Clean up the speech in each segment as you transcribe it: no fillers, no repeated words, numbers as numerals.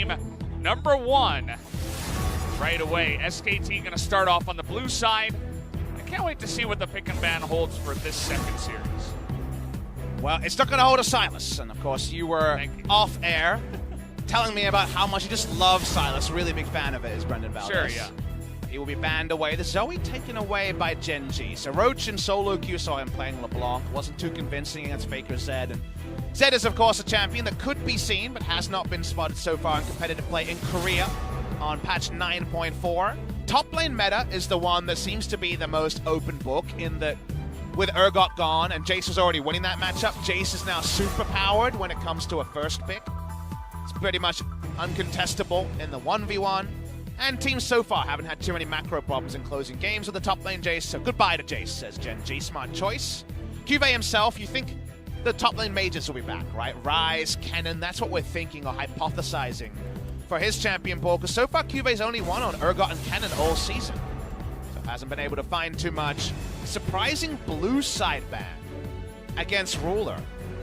game number 1 right away. SKT going to start off on the blue side. I can't wait to see what the pick and ban holds for this second series. Well, it's not going to hold a Silas, and of course you were off air telling me about how much you just love Silas. Really big fan of it, is Brendan Valdez. Sure, yeah. He will be banned away. The Zoe taken away by Gen G. So Roach in solo queue saw him playing LeBlanc. Wasn't too convincing against Faker Zed. And Zed is, of course, a champion that could be seen, but has not been spotted so far in competitive play in Korea on patch 9.4. Top lane meta is the one that seems to be the most open book in that with Urgot gone and Jace was already winning that matchup. Jace is now super powered when it comes to a first pick. It's pretty much uncontestable in the 1v1. And teams so far haven't had too many macro problems in closing games with the top lane Jace, so goodbye to Jace, says Gen G. Smart choice. Cuvée himself, you think the top lane mages will be back, right? Ryze, Kennen, that's what we're thinking or hypothesizing for his champion pool, because so far Cuvé's only won on Urgot and Kennen all season. So hasn't been able to find too much. Surprising blue side ban against Ruler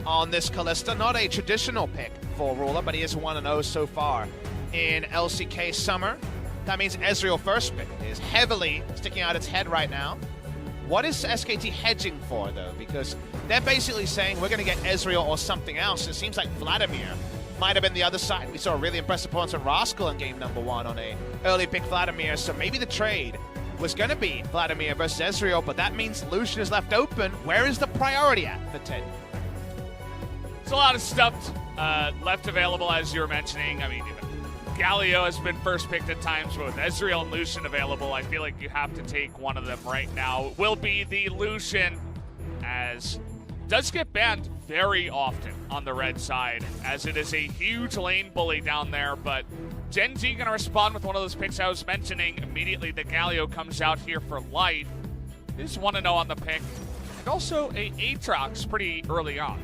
on this Kalista. Not a traditional pick for Ruler, but he is 1-0 so far in LCK Summer. That means Ezreal first pick is heavily sticking out its head right now. What is SKT hedging for, though? Because they're basically saying we're going to get Ezreal or something else. It seems like Vladimir might have been the other side. We saw a really impressive performance at Rascal in game number 1 on a early pick Vladimir, so maybe the trade was going to be Vladimir versus Ezreal, but that means Lucian is left open. Where is the priority at for Ted? There's a lot of stuff left available, as you were mentioning. I mean, even Galio has been first picked at times, but with Ezreal and Lucian available, I feel like you have to take one of them right now. It will be the Lucian, as does get banned very often on the red side, as it is a huge lane bully down there, but Gen G going to respond with one of those picks I was mentioning. Immediately, the Galio comes out here for life. They just want to know on the pick. And also a Aatrox pretty early on.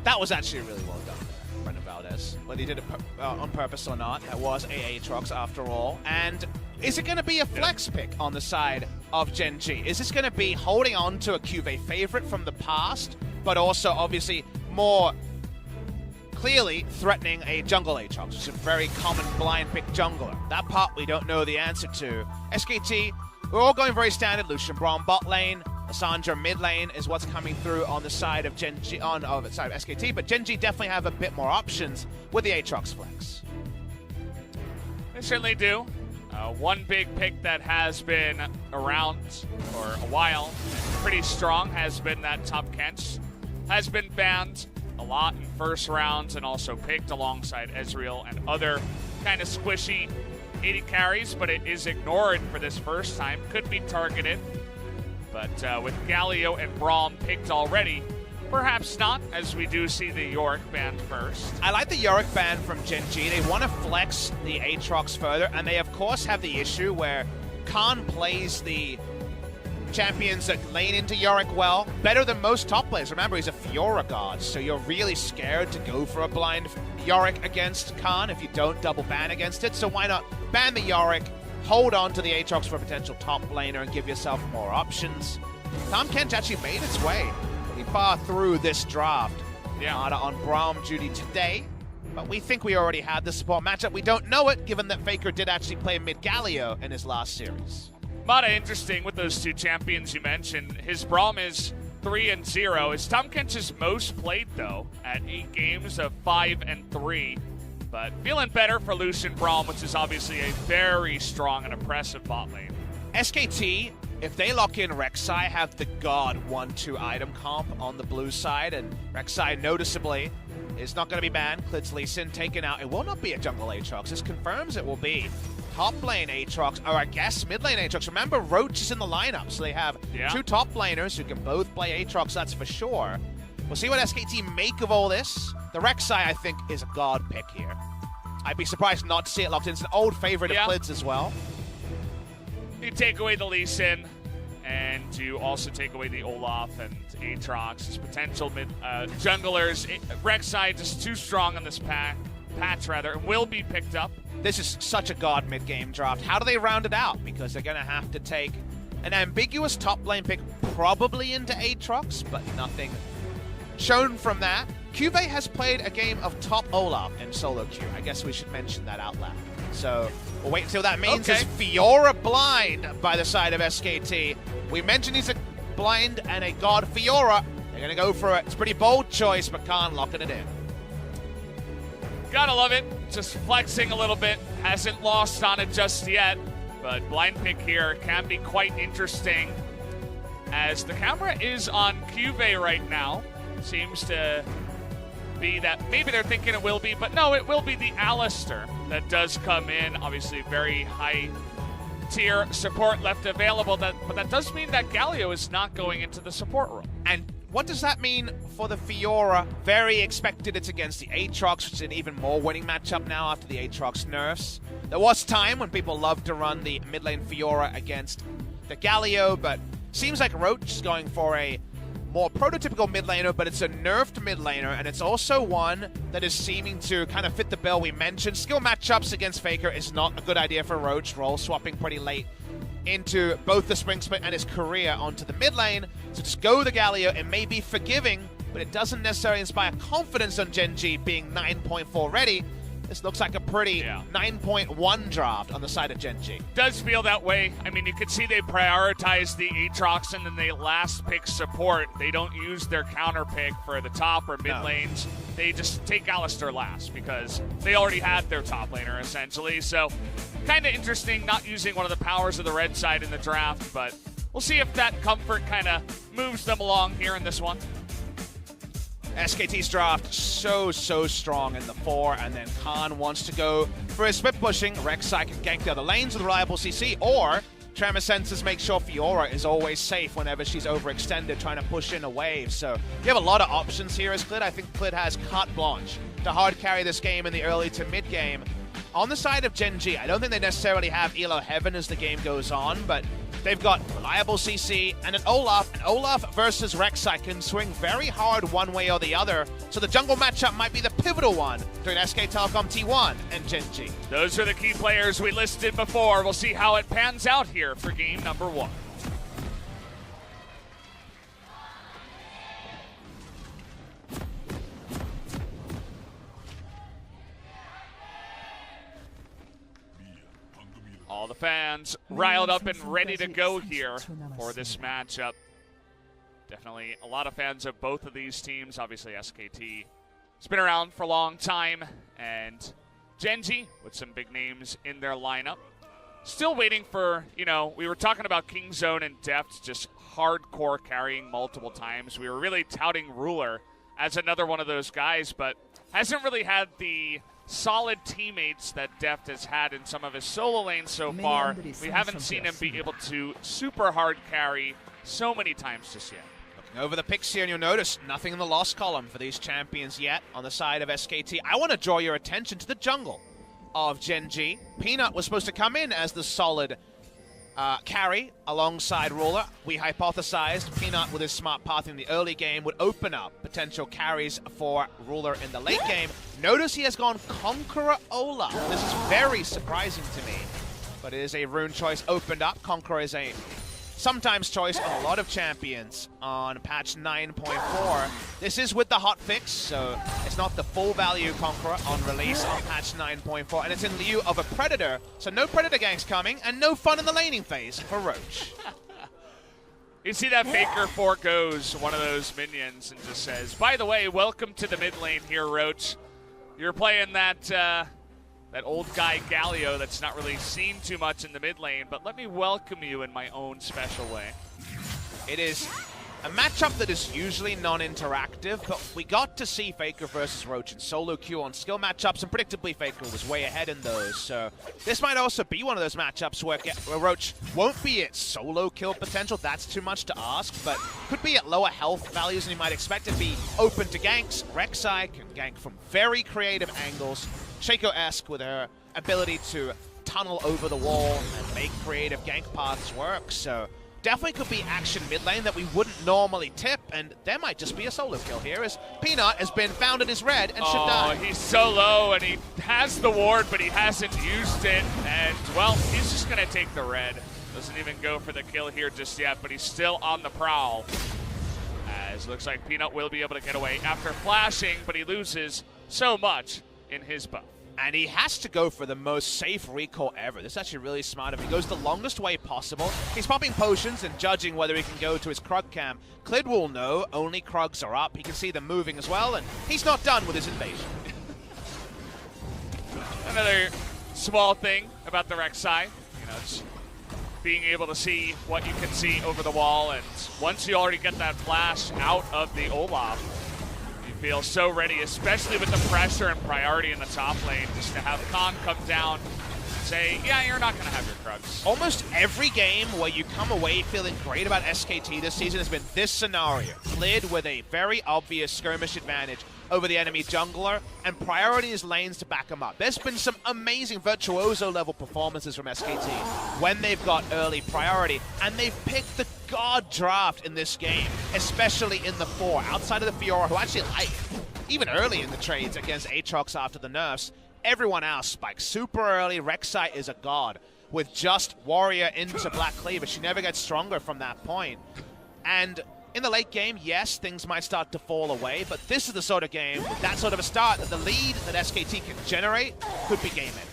That was actually really well done there, Brendan Valdez. Whether he did it on purpose or not, that was a Aatrox after all. And is it going to be a flex pick on the side of Gen G? Is this going to be holding on to a Cuvée favorite from the past, but also obviously more clearly threatening a jungle Aatrox, which is a very common blind pick jungler? That part we don't know the answer to. SKT, we're all going very standard. Lucian Braum bot lane, Lissandra mid lane is what's coming through on the side of Gen G, on the side of SKT, but Gen G definitely have a bit more options with the Aatrox flex. They certainly do. One big pick that has been around for a while, pretty strong, has been that Top Kench. Has been banned a lot in first rounds and also picked alongside Ezreal and other kind of squishy 80 carries, but it is ignored for this first time. Could be targeted, but with Galio and Braum picked already, perhaps not, as we do see the Yorick banned first. I like the Yorick ban from Gen G. They want to flex the Aatrox further, and they of course have the issue where Khan plays the champions that lane into Yorick well, better than most top players. Remember, he's a Fiora god, so you're really scared to go for a blind Yorick against Khan if you don't double ban against it. So why not ban the Yorick, hold on to the Aatrox for a potential top laner, and give yourself more options. Tahm Kench actually made its way pretty far through this draft. Mata on Braum duty today, but we think we already had the support matchup. We don't know it, given that Faker did actually play mid Galio in his last series. Mata interesting with those two champions you mentioned. His Braum is 3-0. It's Tahm Kench's most played, though, at 8 games of 5-3. But feeling better for Lucian Braum, which is obviously a very strong and impressive bot lane. SKT, if they lock in Rek'Sai, have the God 1-2 item comp on the blue side, and Rek'Sai noticeably is not going to be banned. Klid's Lee Sin taken out. It will not be a jungle Aatrox. This confirms it will be top lane Aatrox, or I guess mid lane Aatrox. Remember, Roach is in the lineup, so they have two top laners who can both play Aatrox, that's for sure. We'll see what SKT make of all this. The Rek'Sai, I think, is a god pick here. I'd be surprised not to see it locked in. It's an old favorite of Klid's as well. You take away the Lee Sin, and you also take away the Olaf and Aatrox as potential mid junglers. Rek'Sai just too strong on this patch, and will be picked up. This is such a god mid-game draft. How do they round it out? Because they're going to have to take an ambiguous top lane pick, probably into Aatrox, but nothing shown from that. Cuvée has played a game of top Olaf in solo queue. I guess we should mention that out loud. So we'll wait and see what that means. Okay. Is Fiora blind by the side of SKT? We mentioned he's a blind and a god Fiora. They're going to go for it. It's a pretty bold choice, but Khan locking it in. Gotta love it. Just flexing a little bit. Hasn't lost on it just yet. But blind pick here can be quite interesting, as the camera is on Cuvée right now. Seems to be that maybe they're thinking it will be, but no, it will be the Alistair that does come in. Obviously, very high tier support left available, but that does mean that Galio is not going into the support role. And what does that mean for the Fiora? Very expected. It's against the Aatrox, which is an even more winning matchup now after the Aatrox nerfs. There was time when people loved to run the mid lane Fiora against the Galio, but seems like Roach is going for a more prototypical mid laner, but it's a nerfed mid laner, and it's also one that is seeming to kind of fit the bill we mentioned. Skill matchups against Faker is not a good idea for Roach. Role swapping pretty late into both the Spring Split and his career onto the mid lane. So just go the Galio. It may be forgiving, but it doesn't necessarily inspire confidence on Gen G being 9.4 ready. This looks like a pretty 9.1 draft on the side of Gen G. Does feel that way. I mean, you could see they prioritize the Aatrox and then they last pick support. They don't use their counter pick for the top or mid lanes. They just take Alistair last because they already had their top laner, essentially. So kind of interesting not using one of the powers of the red side in the draft, but we'll see if that comfort kind of moves them along here in this one. SKT's draft so strong in the 4, and then Khan wants to go for his split pushing. Rek'Sai can gank the other lanes with reliable CC, or Tremor Senses make sure Fiora is always safe whenever she's overextended trying to push in a wave. So you have a lot of options here as Clid. I think Clid has carte blanche to hard carry this game in the early to mid game. On the side of Gen G, I don't think they necessarily have Elo Heaven as the game goes on, but they've got reliable CC and an Olaf. And Olaf versus Rek'Sai can swing very hard one way or the other. So the jungle matchup might be the pivotal one between SK Telecom T1 and Gen G. Those are the key players we listed before. We'll see how it pans out here for game number 1. All the fans riled up and ready to go here for this matchup. Definitely a lot of fans of both of these teams. Obviously, SKT has been around for a long time, and Gen G with some big names in their lineup. Still waiting for, we were talking about Kingzone and Deft just hardcore carrying multiple times. We were really touting Ruler as another one of those guys, but hasn't really had the solid teammates that Deft has had in some of his solo lanes so far. We haven't seen him be able to super hard carry so many times just yet. Looking over the picks here, and you'll notice nothing in the loss column for these champions yet on the side of SKT. I want to draw your attention to the jungle of Gen G. Peanut was supposed to come in as the solid carry alongside Ruler. We hypothesized Peanut with his smart path in the early game would open up potential carries for Ruler in the late game. Notice he has gone Conqueror Olaf. This is very surprising to me, but it is a rune choice opened up. Conqueror is a sometimes choice on a lot of champions on patch 9.4. This is with the hotfix, so it's not the full value Conqueror on release on patch 9.4, and it's in lieu of a Predator, so no Predator ganks coming, and no fun in the laning phase for Roach. You see that Faker forgoes one of those minions and just says, by the way, welcome to the mid lane here, Roach. You're playing that old guy Galio that's not really seen too much in the mid lane, but let me welcome you in my own special way. It is a matchup that is usually non-interactive, but we got to see Faker versus Roach in solo queue on skill matchups, and predictably Faker was way ahead in those. So this might also be one of those matchups where Roach won't be at solo kill potential. That's too much to ask, but could be at lower health values than you might expect. To be open to ganks. Rek'Sai can gank from very creative angles. Shaco-esque with her ability to tunnel over the wall and make creative gank paths work. So definitely could be action mid lane that we wouldn't normally tip, and there might just be a solo kill here as Peanut has been found in his red and should die. He's so low, and he has the ward, but he hasn't used it, and, well, he's just going to take the red. Doesn't even go for the kill here just yet, but he's still on the prowl as it looks like Peanut will be able to get away after flashing, but he loses so much in his buff. And he has to go for the most safe recall ever. This is actually really smart of him. He goes the longest way possible. He's popping potions and judging whether he can go to his Krug cam. Clid will know only Krugs are up. He can see them moving as well, and he's not done with his invasion. Another small thing about the Rek'Sai, it's being able to see what you can see over the wall, and once you already get that flash out of the Olaf, feel so ready, especially with the pressure and priority in the top lane, just to have Khan come down and say, yeah, you're not going to have your Krugs. Almost every game where you come away feeling great about SKT this season has been this scenario. Clid with a very obvious skirmish advantage over the enemy jungler, and priority is lanes to back them up. There's been some amazing virtuoso level performances from SKT when they've got early priority, and they've picked the god draft in this game, especially in the 4, outside of the Fiora, who actually even early in the trades against Aatrox after the nerfs, everyone else spikes super early. Rek'Sai is a god with just Warrior into Black Cleaver. She never gets stronger from that point. And in the late game, yes, things might start to fall away, but this is the sort of game, with that sort of a start, that the lead that SKT can generate could be game ending.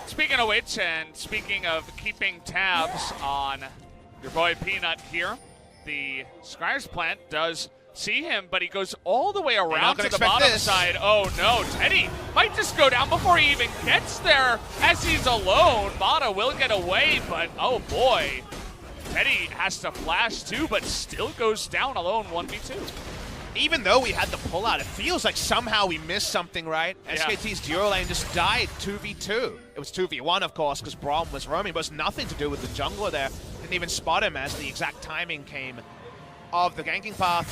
Speaking of which, and speaking of keeping tabs on your boy Peanut here, the Scryer's plant does see him, but he goes all the way around to the bottom side. Oh no, Teddy might just go down before he even gets there, as he's alone. Mata will get away, but oh boy. Teddy has to flash too, but still goes down alone 1v2. Even though we had the pullout, it feels like somehow we missed something, right? Yeah. SKT's duo lane just died 2v2. It was 2v1, of course, because Braum was roaming, but it's nothing to do with the jungler there. Didn't even spot him as the exact timing came of the ganking path.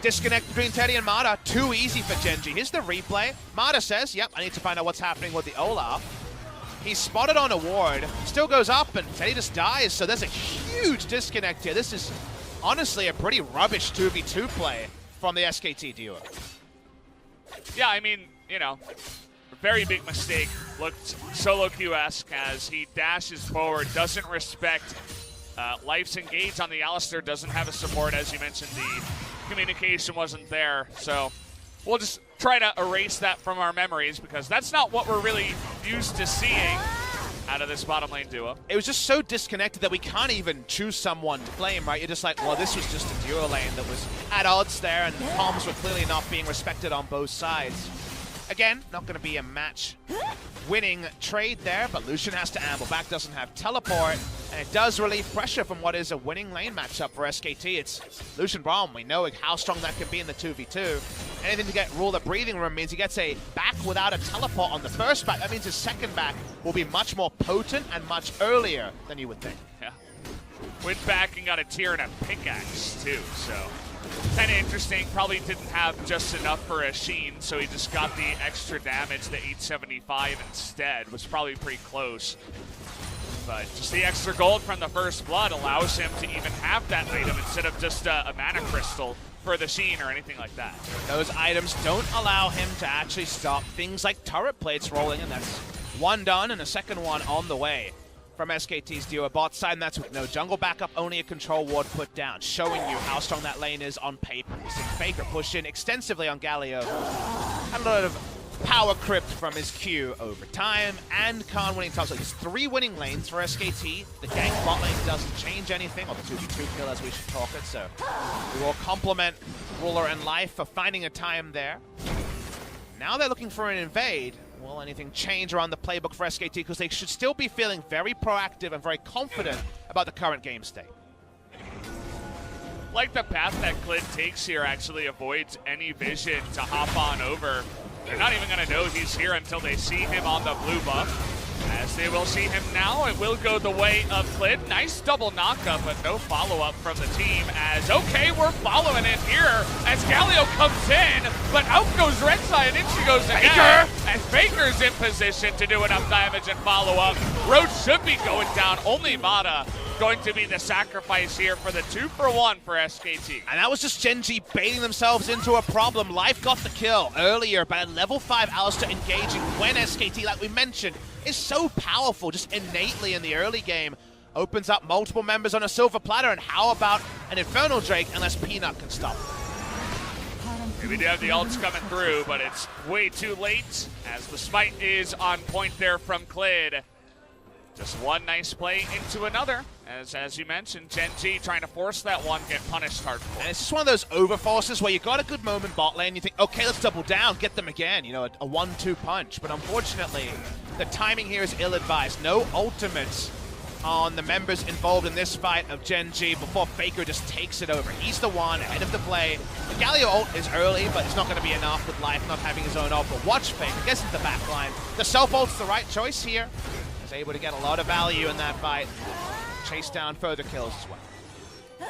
Disconnect between Teddy and Mata. Too easy for Genji. Here's the replay. Mata says, yep, I need to find out what's happening with the Olaf. He's spotted on a ward, still goes up, and Teddy just dies, so there's a huge disconnect here. This is honestly a pretty rubbish 2v2 play from the SKT duo. Yeah, I mean, very big mistake. Looked solo Q-esque as he dashes forward, doesn't respect Life's engage on the Alistar, doesn't have a support, as you mentioned, the communication wasn't there, so we'll just try to erase that from our memories, because that's not what we're really used to seeing out of this bottom lane duo. It was just so disconnected that we can't even choose someone to blame, right? You're just like, well, this was just a duo lane that was at odds there, and the comms were clearly not being respected on both sides. Again, not going to be a match-winning trade there, but Lucian has to amble back, doesn't have teleport, and it does relieve pressure from what is a winning lane matchup for SKT. It's Lucian Braum. We know how strong that can be in the 2v2. Anything to get rule the breathing room means he gets a back without a teleport on the first back. That means his second back will be much more potent and much earlier than you would think. Yeah. Went back and got a tier and a pickaxe, too, so kind of interesting. Probably didn't have just enough for a Sheen, so he just got the extra damage, the 875 instead. Was probably pretty close. But just the extra gold from the first blood allows him to even have that item instead of just a mana crystal for the Sheen or anything like that. Those items don't allow him to actually stop things like turret plates rolling, and that's one done and a second one on the way from SKT's duo bot side, and that's with no jungle backup, only a control ward put down, showing you how strong that lane is on paper. We've seen Faker push in extensively on Galio. Had a lot of power crypt from his Q over time, and Khan winning top. So there's 3 winning lanes for SKT. The gank bot lane doesn't change anything, or the 2v2 kill as we should talk it, so we will compliment Ruler and Life for finding a time there. Now they're looking for an invade. Will anything change around the playbook for SKT? Because they should still be feeling very proactive and very confident about the current game state. Like the path that Clid takes here actually avoids any vision to hop on over. They're not even going to know he's here until they see him on the blue buff. As they will see him now, it will go the way of Clid. Nice double knockup, but no follow-up from the team as, okay, we're following it here as Galio comes in, but out goes Rek'Sai, and in she goes again. And Faker's in position to do enough damage and follow-up. Roach should be going down, only Mata going to be the sacrifice here for the 2-for-1 for SKT. And that was just Genji baiting themselves into a problem. Life got the kill earlier, but at level 5 Alistar engaging when SKT, like we mentioned, is so powerful just innately in the early game. Opens up multiple members on a silver platter, and how about an Infernal Drake unless Peanut can stop them? Maybe they have the ults coming through, but it's way too late as the smite is on point there from Clid. Just one nice play into another. As you mentioned, Gen G trying to force that one, get punished hardcore. And it's just one of those overforces where you got a good moment bot lane, you think, okay, let's double down, get them again, you know, a 1-2 punch. But unfortunately, the timing here is ill-advised. No ultimates on the members involved in this fight of Gen G before Faker just takes it over. He's the one ahead of the play. The Galio ult is early, but it's not going to be enough with Life not having his own ult. But watch Faker, gets into the back line. The self-ult's the right choice here. He's able to get a lot of value in that fight. Chase down further kills as well.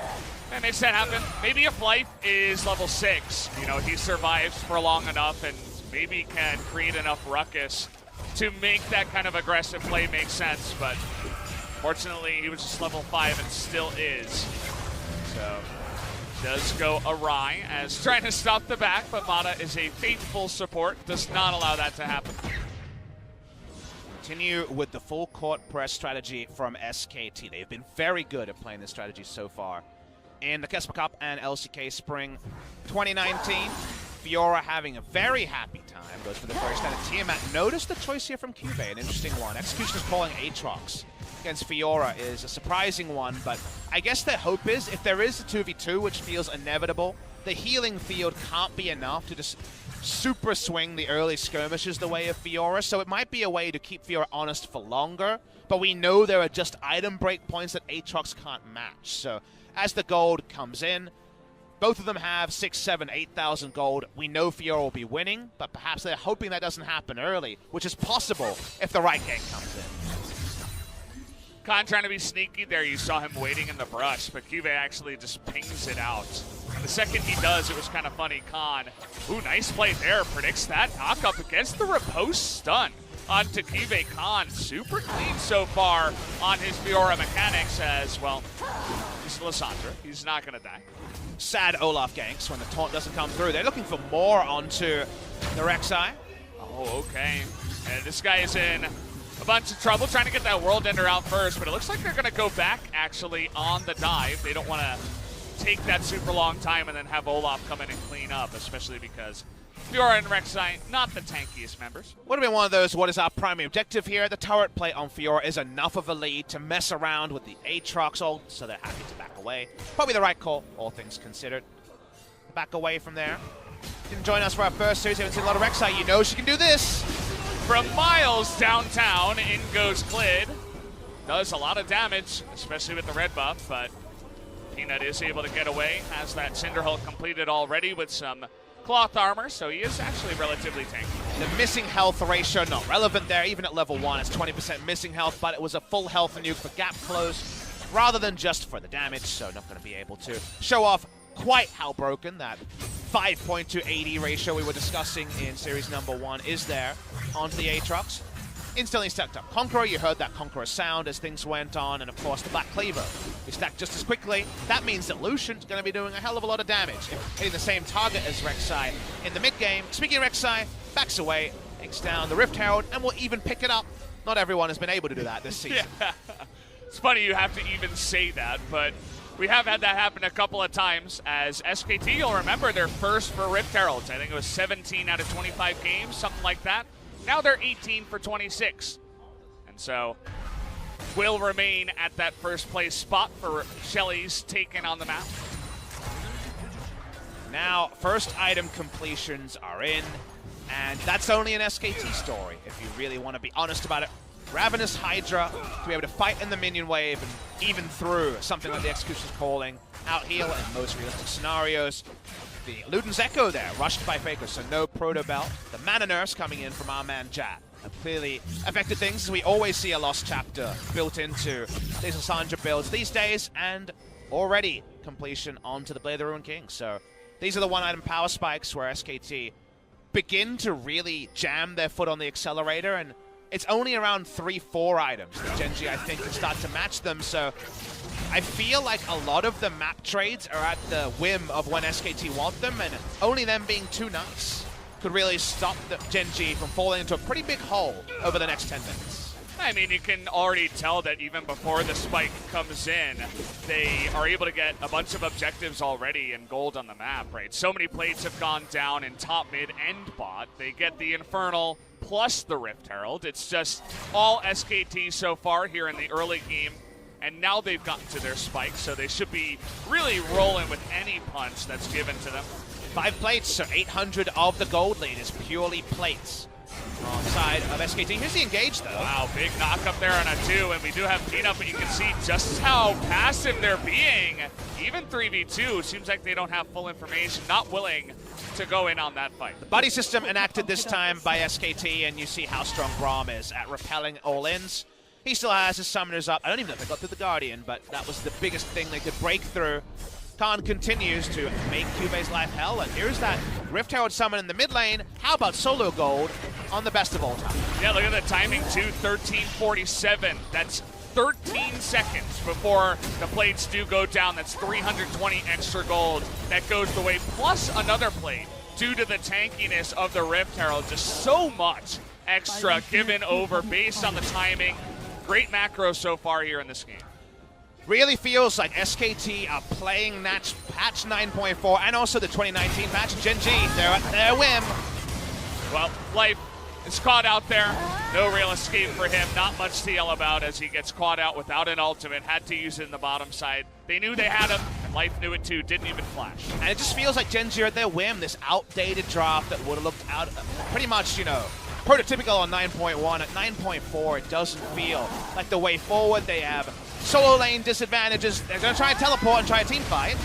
That makes that happen. Maybe if Life is level 6, you know, he survives for long enough and maybe can create enough ruckus to make that kind of aggressive play make sense, but fortunately he was just level 5 and still is. So, does go awry as trying to stop the back, but Mata is a faithful support, does not allow that to happen. Continue with the full court press strategy from SKT. They've been very good at playing this strategy so far. In the Kesper Cup and LCK Spring 2019, Fiora having a very happy time. Goes for the first out of Tiamat. Notice the choice here from Cube, an interesting one. Execution is calling Aatrox against Fiora is a surprising one, but I guess their hope is if there is a 2v2, which feels inevitable, the healing field can't be enough to just super swing the early skirmishes the way of Fiora, so it might be a way to keep Fiora honest for longer, but we know there are just item break points that Aatrox can't match. So as the gold comes in, both of them have 6, 7, 8,000 gold. We know Fiora will be winning, but perhaps they're hoping that doesn't happen early, which is possible if the right gank comes in. Khan trying to be sneaky there. You saw him waiting in the brush, but Cube actually just pings it out. And the second he does, it was kind of funny. Khan, ooh, nice play there. Predicts that knock up against the riposte stun onto Cube. Khan, super clean so far on his Fiora mechanics as, well, he's Lissandra. He's not going to die. Sad Olaf ganks when the taunt doesn't come through. They're looking for more onto the Rek'Sai. Oh, okay. And this guy is in a bunch of trouble trying to get that World Ender out first, but it looks like they're going to go back, actually, on the dive. They don't want to take that super long time and then have Olaf come in and clean up, especially because Fiora and Rek'Sai, not the tankiest members. Would have been one of those, what is our primary objective here? The turret play on Fiora is enough of a lead to mess around with the Aatrox ult, so they're happy to back away. Probably the right call, all things considered. Back away from there. Didn't join us for our first series. Haven't seen a lot of Rek'Sai. You know she can do this. From miles downtown, in goes Clid. Does a lot of damage, especially with the red buff, but Peanut is able to get away. Has that Cinderhulk completed already with some cloth armor, so he is actually relatively tanky. The missing health ratio not relevant there. Even at level 1, it's 20% missing health, but it was a full health nuke for gap close rather than just for the damage, so not going to be able to show off quite how broken that 5.2 AD ratio we were discussing in series number 1 is there onto the Aatrox. Instantly stacked up Conqueror. You heard that Conqueror sound as things went on, and of course the Black Cleaver. We stacked just as quickly. That means that Lucian's going to be doing a hell of a lot of damage, hitting the same target as Rek'Sai in the mid-game. Speaking of Rek'Sai, backs away, takes down the Rift Herald, and will even pick it up. Not everyone has been able to do that this season. Yeah. It's funny you have to even say that, but we have had that happen a couple of times as SKT, you'll remember their first for Rift Heralds. I think it was 17 out of 25 games, something like that. Now they're 18 for 26. And so will remain at that first place spot for Shelly's taken on the map. Now, first item completions are in, and that's only an SKT story, if you really want to be honest about it. Ravenous Hydra to be able to fight in the minion wave and even through something like the Execution's calling, out heal in most realistic scenarios. The Luden's Echo there, rushed by Faker, so no Proto Belt. The mana nerfs coming in from our man Jat have clearly affected things, as we always see a Lost Chapter built into these Lissandra builds these days, and already completion onto the Blade of the Ruined King. So these are the one-item power spikes where SKT begin to really jam their foot on the accelerator, and it's only around 3-4 items that Gen G, I think, can start to match them. So I feel like a lot of the map trades are at the whim of when SKT want them, and only them being too nice could really stop the Gen G from falling into a pretty big hole over the next 10 minutes. I mean, you can already tell that even before the spike comes in, they are able to get a bunch of objectives already in gold on the map, right? So many plates have gone down in top, mid, and bot. They get the Infernal plus the Rift Herald. It's just all SKT so far here in the early game, and now they've gotten to their spike, so they should be really rolling with any punch that's given to them. 5 plates, so 800 of the gold lead is purely plates. Wrong side of SKT. Here's the engage, though. Wow, big knock up there on a 2, and we do have Peanut, but you can see just how passive they're being. Even 3v2, seems like they don't have full information, not willing to go in on that fight. The buddy system enacted this time by SKT, and you see how strong Braum is at repelling all-ins. He still has his summoners up. I don't even know if they got through the Guardian, but that was the biggest thing they could break through. Khan continues to make Cube's life hell, and here's that Rift Herald summon in the mid lane. How about solo gold on the best of all time? Yeah, look at the timing too, 13:47. That's 13 seconds before the plates do go down. That's 320 extra gold that goes the way, plus another plate due to the tankiness of the Rift Herald. Just so much extra given over based on the timing. Great macro so far here in this game. Really feels like SKT are playing patch 9.4 and also the 2019 patch. Gen G, they're at their whim. Well, Life is caught out there. No real escape for him. Not much to yell about as he gets caught out without an ultimate. Had to use it in the bottom side. They knew they had him, and Life knew it too. Didn't even flash. And it just feels like Gen G are at their whim. This outdated draft that would have looked out pretty much, prototypical on 9.1. At 9.4, it doesn't feel like the way forward. They have solo lane disadvantages. They're going to try and teleport and try a team fight.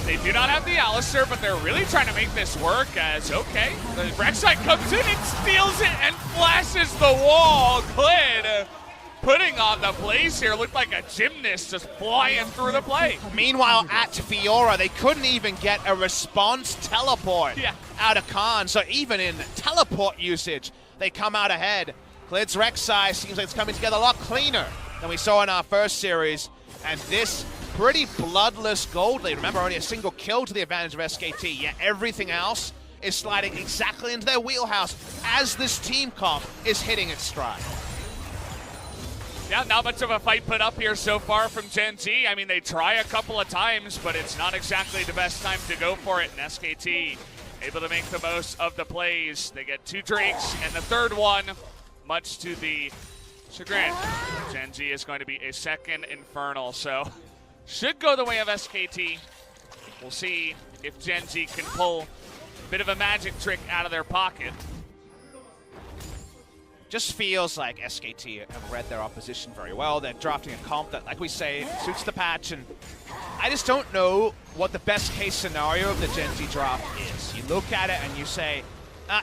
They do not have the Alistair, but they're really trying to make this work as, okay, the Rek'Sai comes in and steals it and flashes the wall. Glid putting on the blaze here. Looked like a gymnast just flying through the play. Meanwhile, at Fiora, they couldn't even get a response teleport out of Khan. So even in teleport usage, they come out ahead. Glid's Rek'Sai seems like it's coming together a lot cleaner than we saw in our first series. And this pretty bloodless gold lead. Remember, only a single kill to the advantage of SKT, yet everything else is sliding exactly into their wheelhouse as this team comp is hitting its stride. Yeah, not much of a fight put up here so far from Gen G. I mean, they try a couple of times, but it's not exactly the best time to go for it. And SKT able to make the most of the plays. They get 2 Drakes, and the third one, much to the chagrin, Gen G is going to be a second Infernal, so should go the way of SKT. We'll see if Gen G can pull a bit of a magic trick out of their pocket. Just feels like SKT have read their opposition very well. They're drafting a comp that, like we say, suits the patch, and I just don't know what the best case scenario of the Gen G draft is. You look at it and you say,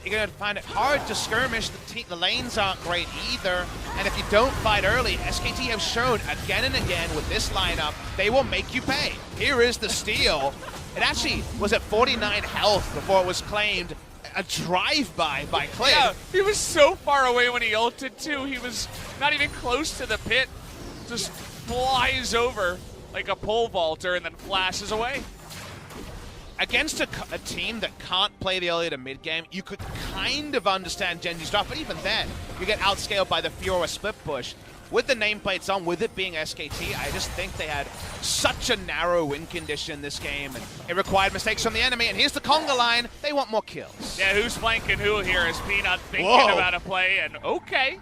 you're going to find it hard to skirmish. The lanes aren't great either. And if you don't fight early, SKT have shown again and again with this lineup, they will make you pay. Here is the steal. It actually was at 49 health before it was claimed. A drive-by by Clid. Yeah, he was so far away when he ulted too. He was not even close to the pit. Just flies over like a pole vaulter and then flashes away. Against a team that can't play the early to mid game, you could kind of understand Gen G's draft, but even then, you get outscaled by the Fiora split push. With the nameplates on, with it being SKT, I just think they had such a narrow win condition in this game, and it required mistakes from the enemy. And here's the conga line. They want more kills. Yeah, who's flanking who here is Peanut thinking about a play, and okay.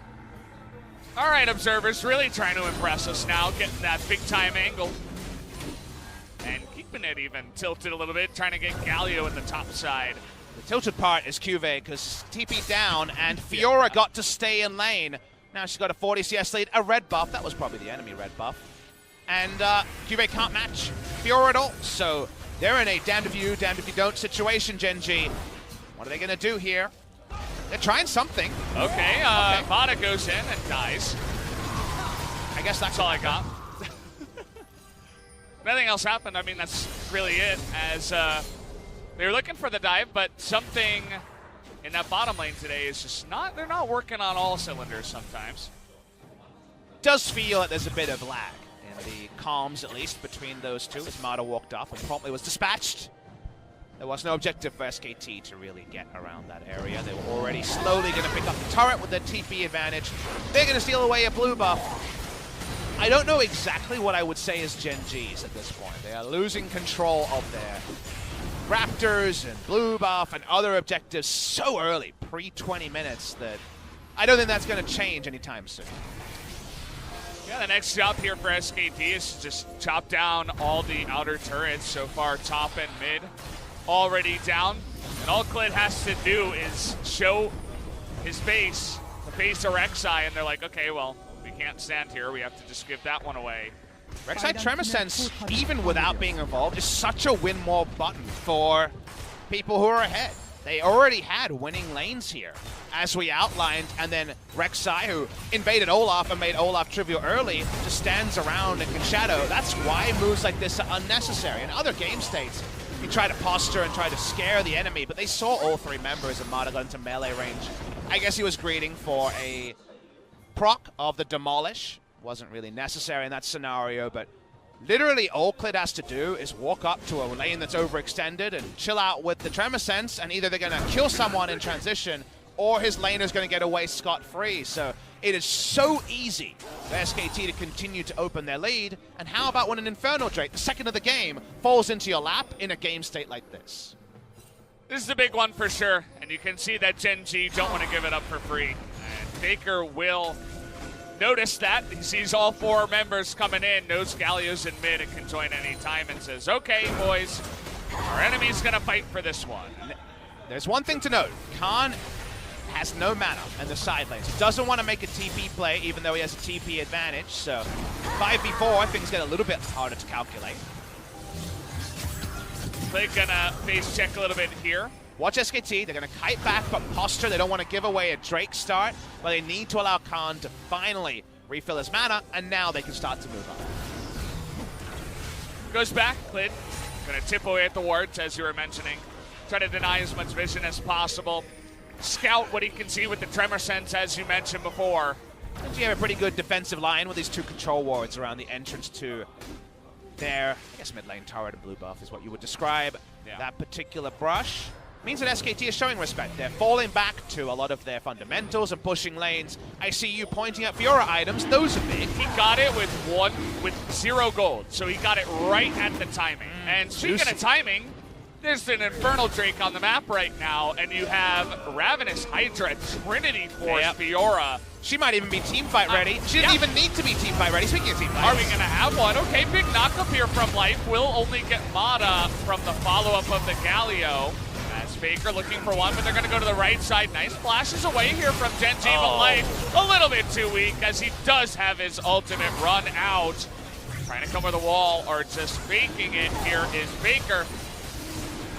All right, observers, really trying to impress us now, getting that big-time angle. And keeping it even tilted a little bit, trying to get Galio in the top side. The tilted part is Cuve, because TP down, and Fiora got to stay in lane. Now she's got a 40 CS lead, a red buff. That was probably the enemy red buff. And Cuve can't match Fiora at all. So they're in a damned if you, damned if you don't situation, Gen G. What are they going to do here? They're trying something. Okay, Vada goes in and dies. I guess that's all I got. Nothing else happened. I mean, that's really it. As they were looking for the dive, but something in that bottom lane today is just not, they're not working on all cylinders sometimes. Does feel like there's a bit of lag in the comms, at least, between those two, as Mata walked up and promptly was dispatched. There was no objective for SKT to really get around that area. They were already slowly going to pick up the turret with their TP advantage. They're going to steal away a blue buff. I don't know exactly what I would say is Gen G's at this point. They are losing control of their Raptors and blue buff and other objectives so early, pre-20 minutes, that I don't think that's going to change anytime soon. Yeah, the next job here for SKT is to just chop down all the outer turrets. So far, top and mid already down. And all Clid has to do is show his face, the face of Rek'Sai, and they're like, okay, well, we can't stand here. We have to just give that one away. Rek'Sai Tremor Sense, even without being involved, is such a win more button for people who are ahead. They already had winning lanes here, as we outlined, and then Rek'Sai, who invaded Olaf and made Olaf trivial early, just stands around and can shadow. That's why moves like this are unnecessary. In other game states, you try to posture and try to scare the enemy, but they saw all three members of Matagon to melee range. I guess he was greeting for a proc of the Demolish. Wasn't really necessary in that scenario, but literally all Clid has to do is walk up to a lane that's overextended and chill out with the Tremor Sense, and either they're going to kill someone in transition or his laner's going to get away scot-free. So it is so easy for SKT to continue to open their lead. And how about when an Infernal Drake, the second of the game, falls into your lap in a game state like this? This is a big one for sure, and you can see that Gen G don't want to give it up for free. And Faker will notice that. He sees all four members coming in, knows Galio's in mid and can join any time, and says, okay, boys, our enemy's going to fight for this one. There's one thing to note. Khan has no mana in the side lanes. He doesn't want to make a TP play, even though he has a TP advantage, so 5v4, things get a little bit harder to calculate. They're going to face check a little bit here. Watch SKT, they're going to kite back, but posture. They don't want to give away a Drake start, but they need to allow Khan to finally refill his mana, and now they can start to move on. Goes back, Clid. Going to tip away at the wards, as you were mentioning. Try to deny as much vision as possible. Scout what he can see with the Tremor Sense, as you mentioned before. And you have a pretty good defensive line with these two control wards around the entrance to their, I guess, mid lane turret and blue buff is what you would describe that particular brush. Means that SKT is showing respect. They're falling back to a lot of their fundamentals and pushing lanes. I see you pointing at Fiora items. Those are big. He got it with 0 gold, so he got it right at the timing. And speaking of timing, there's an Infernal Drake on the map right now, and you have Ravenous Hydra Trinity Force Fiora. She might even be teamfight ready. She doesn't even need to be teamfight ready. Speaking of teamfight, are we going to have one? Okay, big knock-up here from Life. Will only get Mata from the follow-up of the Galio. As Faker looking for one, but they're going to go to the right side. Nice flashes away here from Gen G, but Life a little bit too weak, as he does have his ultimate run out. Trying to cover the wall, or just faking it here is Faker.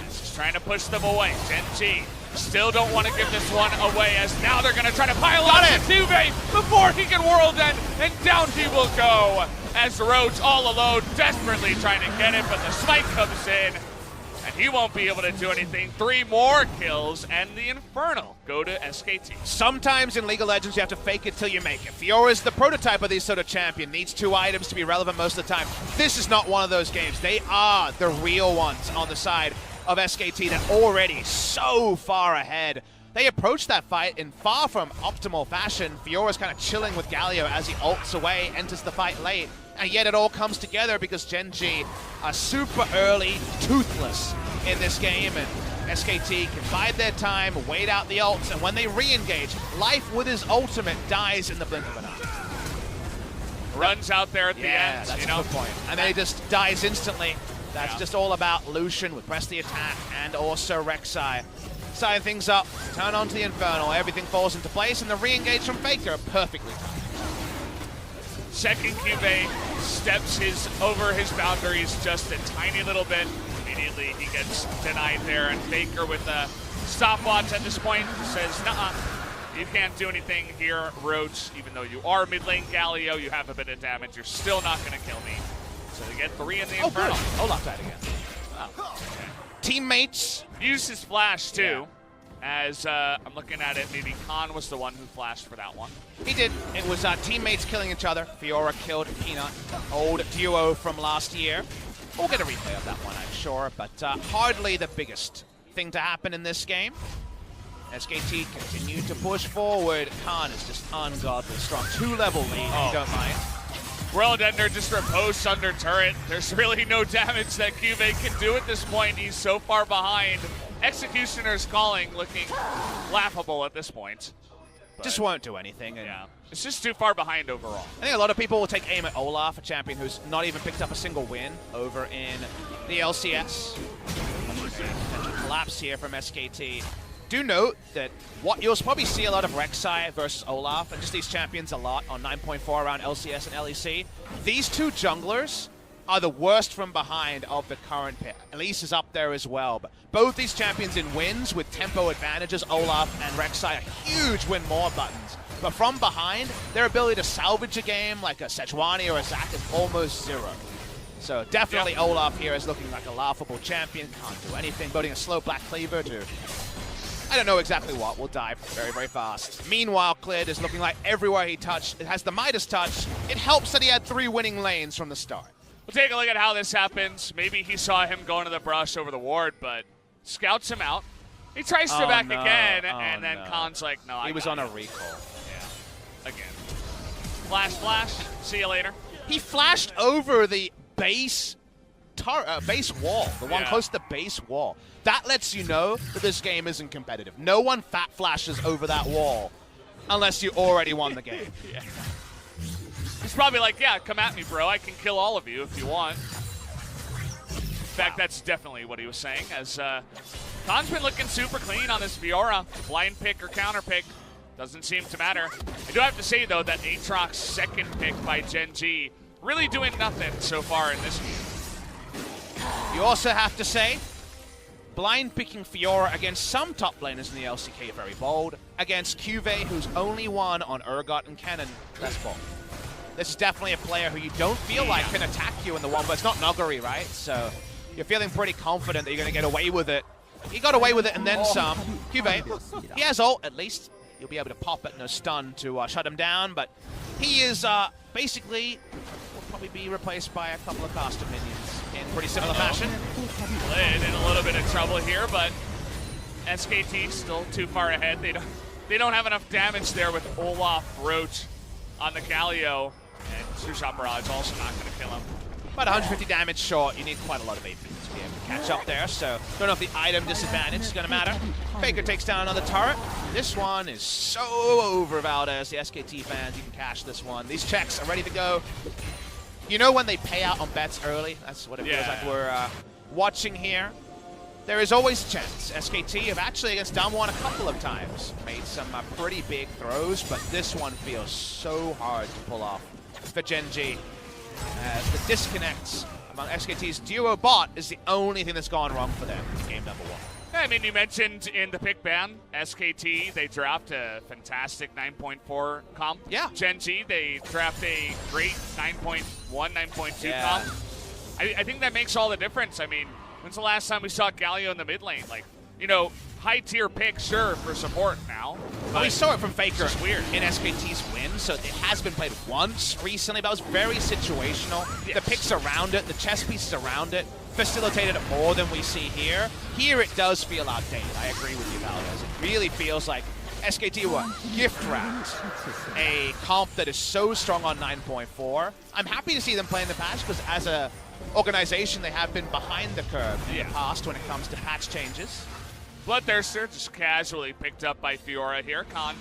Just trying to push them away. Gen G still don't want to give this one away, as now they're going to try to pile on to Tuve before he can world end, and down he will go as Roach all alone, desperately trying to get it, but the smite comes in, and he won't be able to do anything. 3 more kills, and the Infernal go to SKT. Sometimes in League of Legends, you have to fake it till you make it. Fiora is the prototype of these sort of champion. Needs 2 items to be relevant most of the time. This is not one of those games. They are the real ones on the side of SKT that already so far ahead. They approach that fight in far from optimal fashion. Fiora's kind of chilling with Galio as he ults away, enters the fight late, and yet it all comes together because Gen G are super early, toothless in this game, and SKT can bide their time, wait out the ults, and when they re-engage, Life with his ultimate dies in the blink of an eye. Runs out there at the end, that's you know? a good point. And then he just dies instantly. That's just all about Lucian with press the attack and also Rek'Sai. Sign things up, turn on to the Infernal, everything falls into place, and the re-engage from Faker perfectly timed. Second QB steps over his boundaries just a tiny little bit. Immediately he gets denied there, and Faker with a stopwatch at this point says, nuh-uh, you can't do anything here, Roach. Even though you are mid lane Galio, you have a bit of damage, you're still not going to kill me. So they get 3 in the Infernal. Olaf died again. Oh, okay. Teammates. Used his flash too. As I'm looking at it, maybe Khan was the one who flashed for that one. He did. It was teammates killing each other. Fiora killed Peanut, old duo from last year. We'll get a replay of that one, I'm sure, but hardly the biggest thing to happen in this game. SKT continue to push forward. Khan is just ungodly strong. 2-level lead, if you don't mind. World Ender just riposts under turret. There's really no damage that Cuvee can do at this point. He's so far behind. Executioner's calling looking laughable at this point. But just won't do anything. And yeah, it's just too far behind overall. I think a lot of people will take aim at Olaf, a champion who's not even picked up a single win over in the LCS. Collapse here from SKT. Do note that you'll probably see a lot of Rek'Sai versus Olaf, and just these champions a lot on 9.4 around LCS and LEC. These two junglers are the worst from behind of the current pick. Elise is up there as well, but both these champions in wins with tempo advantages, Olaf and Rek'Sai, are huge win more buttons. But from behind, their ability to salvage a game like a Sejuani or a Zac is almost zero. So definitely Olaf here is looking like a laughable champion, can't do anything, building a slow Black Cleaver to I don't know exactly what. We'll dive very, very fast. Meanwhile, Clid is looking like everywhere he touched, it has the Midas touch. It helps that he had 3 winning lanes from the start. We'll take a look at how this happens. Maybe he saw him going to the brush over the ward, but scouts him out. He tries to back again, and then Khan's like, no, he was on a recall. Yeah, again. Flash, flash. See you later. He flashed over the base wall, the one close to the base wall. That lets you know that this game isn't competitive. No one fat flashes over that wall unless you already won the game. Yeah. He's probably like, yeah, come at me, bro. I can kill all of you if you want. In fact, that's definitely what he was saying, as Khan's been looking super clean on this Fiora. Blind pick or counter pick doesn't seem to matter. I do have to say, though, that Aatrox's second pick by Gen G really doing nothing so far in this game. You also have to say, blind picking Fiora against some top laners in the LCK, very bold. Against Cuvee, who's only won on Urgot and Kennen, less bold. This is definitely a player who you don't feel like can attack you in the one, but it's not Nuggery, right? So you're feeling pretty confident that you're going to get away with it. He got away with it and then some. Cuvee, he has ult, at least. You'll be able to pop it in a stun to shut him down, but he is basically will probably be replaced by a couple of caster minions in pretty similar fashion. Lid in a little bit of trouble here, but SKT still too far ahead. They don't have enough damage there with Olaf, Roach on the Galio, and Sushop Barrage also not going to kill him. About 150 damage short. You need quite a lot of AP to be able to catch up there, so don't know if the item disadvantage is going to matter. Faker takes down another turret. This one is so over, Valdez. The SKT fans, you can cash this one. These checks are ready to go. You know when they pay out on bets early? That's what it feels like we're watching here. There is always a chance. SKT have actually, against Damwon a couple of times, made some pretty big throws, but this one feels so hard to pull off for Gen G. As the disconnects among SKT's duo bot is the only thing that's gone wrong for them in game number 1. I mean, you mentioned in the pick ban, SKT, they dropped a fantastic 9.4 comp. Yeah. Gen G, they draft a great 9.1, 9.2 comp. I think that makes all the difference. I mean, when's the last time we saw Galio in the mid lane? Like, you know, high-tier pick, sure, for support now. Well, we saw it from Faker weird in SKT's win, so it has been played once recently, but it was very situational. Yes. The picks around it, the chess pieces around it, facilitated it more than we see here. Here it does feel outdated. I agree with you, Valdez. It really feels like SKT were gift-wrapped a comp that is so strong on 9.4. I'm happy to see them play in the patch, because as a organization, they have been behind the curve in the past when it comes to patch changes. Bloodthirster just casually picked up by Fiora here. Khan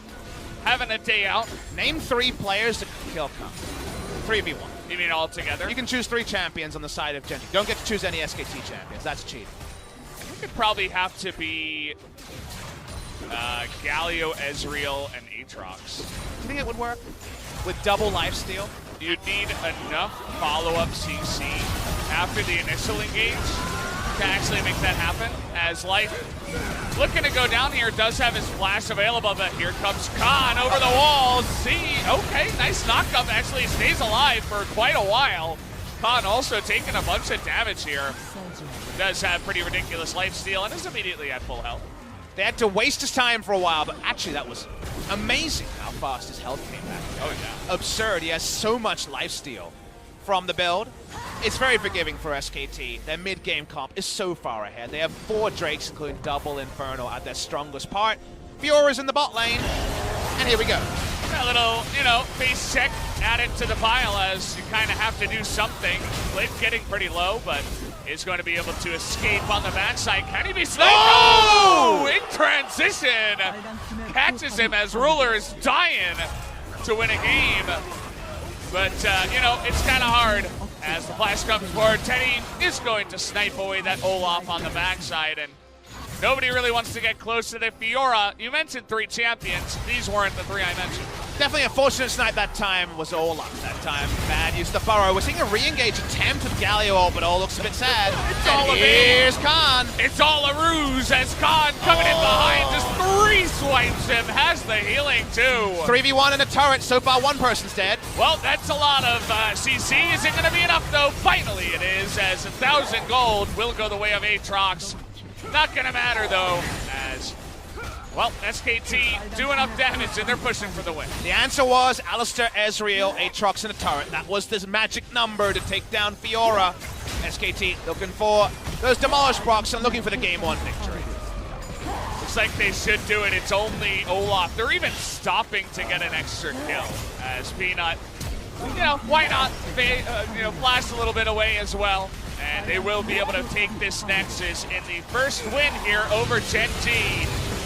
having a day out. Name 3 players that can kill Khan. 3v1. You mean all together? You can choose 3 champions on the side of Gen G. Don't get to choose any SKT champions. That's cheating. I think it'd probably have to be Galio, Ezreal, and Aatrox. Do you think it would work? With double lifesteal? You'd need enough follow-up CC after the initial engage to actually make that happen, as Life looking to go down here, does have his flash available, but here comes Khan over the wall. See, okay, nice knockup, actually stays alive for quite a while. Khan also taking a bunch of damage here. Does have pretty ridiculous lifesteal and is immediately at full health. They had to waste his time for a while, but actually that was amazing how fast his health came back. Oh yeah. Absurd, he has so much lifesteal from the build. It's very forgiving for SKT. Their mid-game comp is so far ahead. They have 4 Drakes, including double Inferno, at their strongest part. Fiora's in the bot lane, and here we go. A little, face check added to the pile as you kind of have to do something. Blade getting pretty low, but is going to be able to escape on the backside. Can he be sniped? Oh! In transition! Catches him as Ruler is dying to win a game. But, it's kind of hard. As the flash comes forward, Teddy is going to snipe away that Olaf on the backside, and nobody really wants to get close to the Fiora. You mentioned 3 champions. These weren't the 3 I mentioned. Definitely a fortunate snipe that time was Olaf that time. Bad use of the burrow. We're seeing a re-engage attempt with Galio, but all looks a bit sad. And here's Khan. It's all a ruse as Khan coming in behind, just 3 swipes him, has the healing too. 3v1 in a turret, so far 1 person's dead. Well, that's a lot of CC. Is it going to be enough though? Finally it is, as 1,000 gold will go the way of Aatrox. Not going to matter though, as well, SKT do enough damage and they're pushing for the win. The answer was Alistair, Ezreal, Aatrox in a turret. That was this magic number to take down Fiora. SKT looking for those demolish procs and looking for the game 1 victory. Looks like they should do it. It's only Olaf. They're even stopping to get an extra kill as Peanut, why not blast a little bit away as well. And they will be able to take this Nexus in the first win here over Gen G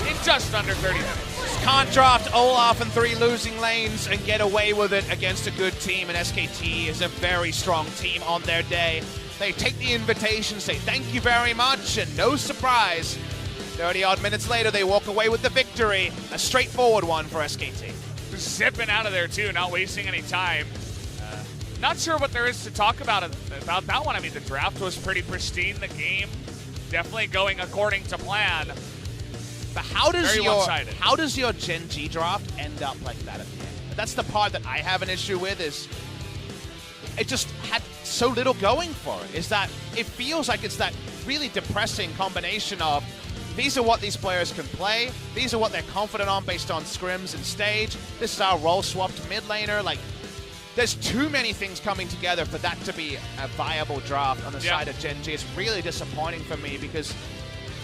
in just under 30 minutes. Can't draft Olaf in 3 losing lanes and get away with it against a good team, and SKT is a very strong team on their day. They take the invitation, say thank you very much, and no surprise, 30-odd minutes later they walk away with the victory. A straightforward one for SKT. Just zipping out of there too, not wasting any time. Not sure what there is to talk about that one. I mean, the draft was pretty pristine. The game definitely going according to plan. But how does your Gen G draft end up like that at the end? That's the part that I have an issue with, is it just had so little going for it. Is that it feels like it's that really depressing combination of these are what these players can play, these are what they're confident on based on scrims and stage, this is our role-swapped mid laner, like there's too many things coming together for that to be a viable draft on the side of Gen G. It's really disappointing for me because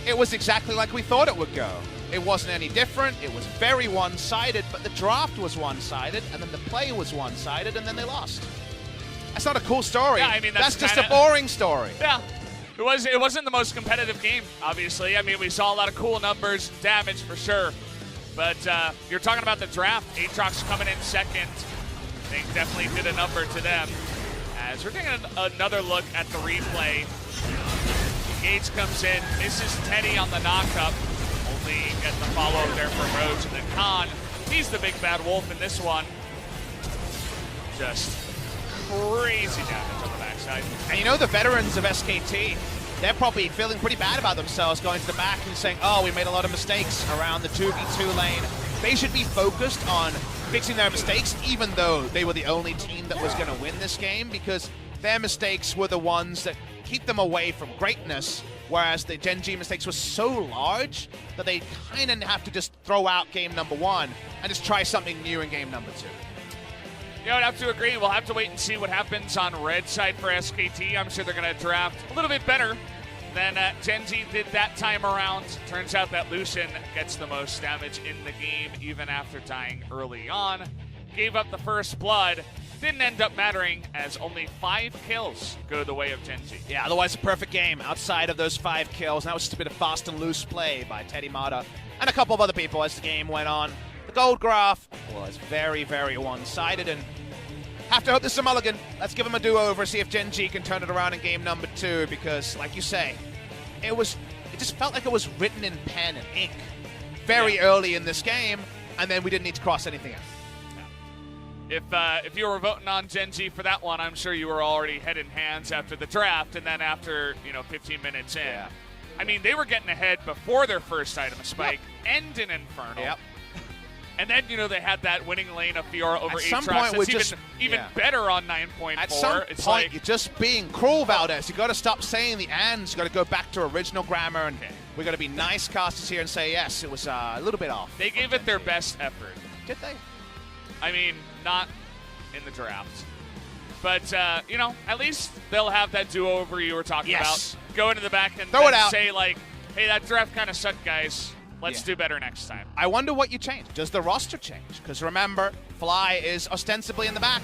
it was exactly like we thought it would go. It wasn't any different, it was very one-sided, but the draft was one-sided, and then the play was one-sided, and then they lost. That's not a cool story. Yeah, I mean, that's just a boring story. Yeah, it wasn't the most competitive game, obviously. I mean, we saw a lot of cool numbers, damage for sure. But you're talking about the draft. Aatrox coming in second. They definitely did a number to them. As we're taking another look at the replay. Gates comes in, misses Teddy on the knockup. Only get the follow-up there from Roach. And then Khan, he's the big bad wolf in this one. Just crazy damage on the backside. And the veterans of SKT, they're probably feeling pretty bad about themselves going to the back and saying, oh, we made a lot of mistakes around the 2v2 lane. They should be focused on fixing their mistakes, even though they were the only team that was going to win this game, because their mistakes were the ones that keep them away from greatness, whereas the Gen G mistakes were so large that they kind of have to just throw out game number 1 and just try something new in game number 2. I'd have to agree. We'll have to wait and see what happens on red side for SKT. I'm sure they're going to draft a little bit better than Gen G did that time around. Turns out that Lucian gets the most damage in the game, even after dying early on. Gave up the first blood. Didn't end up mattering, as only 5 kills go the way of Gen G. Yeah, otherwise a perfect game outside of those 5 kills. And that was just a bit of fast and loose play by Teddy Mata and a couple of other people as the game went on. The gold graph was very, very one-sided, and have to hope this is a mulligan. Let's give them a do-over, see if Gen G can turn it around in game number 2, because, like you say, it just felt like it was written in pen and ink very early in this game, and then we didn't need to cross anything out. If you were voting on Gen G for that one, I'm sure you were already head in hands after the draft, and then after 15 minutes in. Yeah. I mean, they were getting ahead before their first item, a spike, and an Infernal. Yep. And then, they had that winning lane of Fiora over Aatrox. At some point, it's even better on 9.4. At some point, you're just being cruel, Valdez. You got to stop saying the ands. You got to go back to original grammar, and we got to be nice casters here and say, yes, it was a little bit off. They gave it their best effort. Did they? I mean, not in the draft. But, you know, at least they'll have that do-over you were talking Yes. about. Go into the back and Throw it out. say, like, hey, that draft kind of sucked, guys. Let's Yeah. do better next time. I wonder what you change. Does the roster change? Because remember, Fly is ostensibly in the back.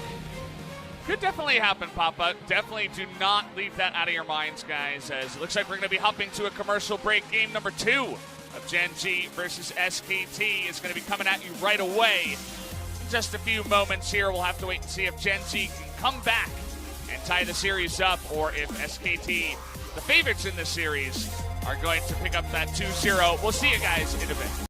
Could definitely happen, Papa. Definitely do not leave that out of your minds, guys, as it looks like we're going to be hopping to a commercial break. Game number 2 of Gen G versus SKT is going to be coming at you right away. In just a few moments here, we'll have to wait and see if Gen G can come back and tie the series up, or if SKT, the favorites in this series, are going to pick up that 2-0. We'll see you guys in a bit.